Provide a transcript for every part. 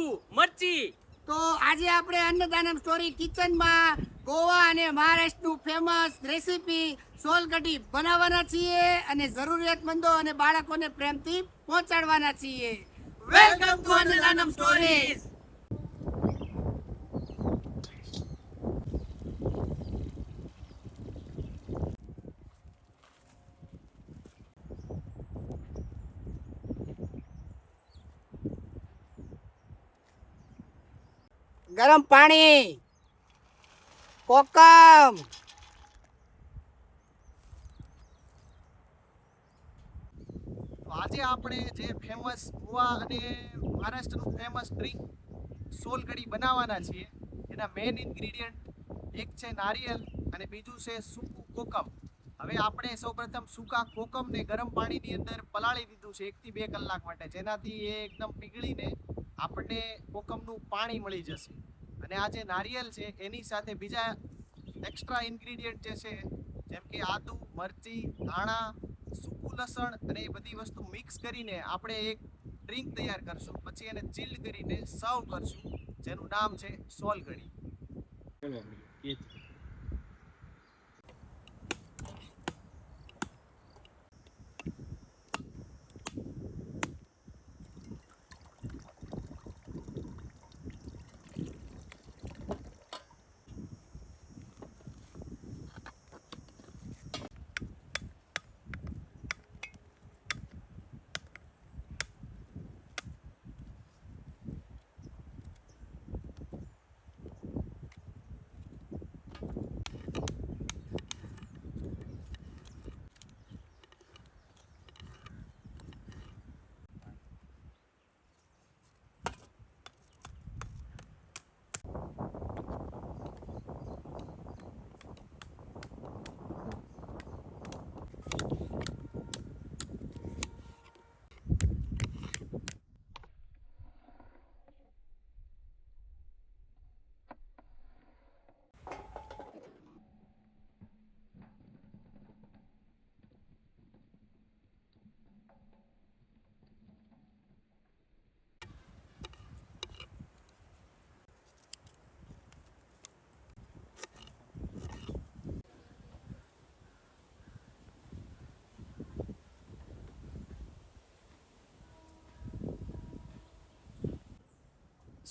આદુ મરચી. તો આજે આપણે અન્નદાનમ સ્ટોરી કિચનમાં ગોવા અને મહારાષ્ટ્રનું ફેમસ રેસીપી સોલકઢી બનાવવાના છીએ અને જરૂરિયાતમંદો અને બાળકોને પ્રેમથી પહોંચાડવાના છીએ. Welcome to Annadanam stories. ગરમ પાણી, કોકમ, આજે આપણે જે ફેમસ ગોવા અને મહારાષ્ટ્રનું ફેમસ ડ્રિંક સોલકઢી બનાવવાના છીએ. એના મેઇન ઇન્ગ્રીડિયન્ટ એક છે નારિયેલ અને બીજું છે સૂકું કોકમ. હવે આપણે સૌપ્રથમ સૂકા કોકમને ગરમ પાણીની અંદર પલાળી દીધું છે 1 થી 2 કલાક માટે, જેનાથી એ એકદમ પીગળીને આપણને કોકમનું પાણી મળી જશે. અને આ જે નારિયેલ છે એની સાથે બીજા એક્સ્ટ્રા ઇન્ગ્રીડિયન્ટ જે છે, જેમ કે આદુ, મરચી, ધાણા, સૂકું લસણ અને એ બધી વસ્તુ મિક્સ કરીને આપણે એક ડ્રિંક તૈયાર કરશું. પછી એને ચીલ્ડ કરીને સર્વ કરશું, જેનું નામ છે સોલકઢી.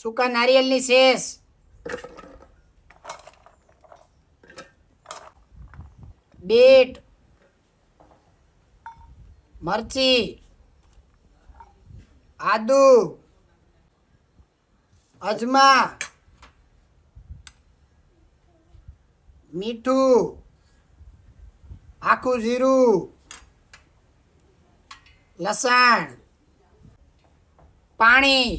સૂકા નારિયેળની શેષ, બીટ, મરચી, આદુ, અજમા, મીઠું, આખું જીરું, લસણ, પાણી.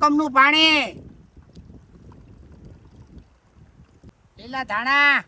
કોકમનું પાણી, લીલા ધાણા,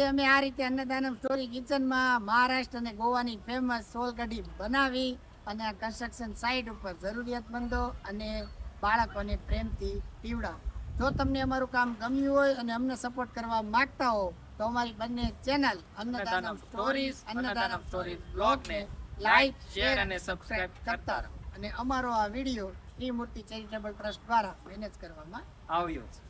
અમે આ રીતે અન્નદાનમ સ્ટોરી કિચનમાં મહારાષ્ટ્ર અને ગોવાની ફેમસ સોલ કઢી બનાવી અને આ કન્સ્ટ્રક્શન સાઇટ ઉપર જરૂરિયાતમંદો અને બાળકોને પ્રેમથી પીવડાવો. જો તમને અમારું કામ ગમ્યું હોય અને અમને સપોર્ટ કરવા માંગતા હો તો અમારી બંને channel Annadanam stories, Annadanam stories બ્લોગને લાઈક, શેર અને સબસ્ક્રાઇબ કરતા રહો. અને અમારો આ વિડીયો ત્રિમૂર્તિ ચેરિટેબલ ટ્રસ્ટ દ્વારા મેનેજ કરવામાં આવ્યો છે.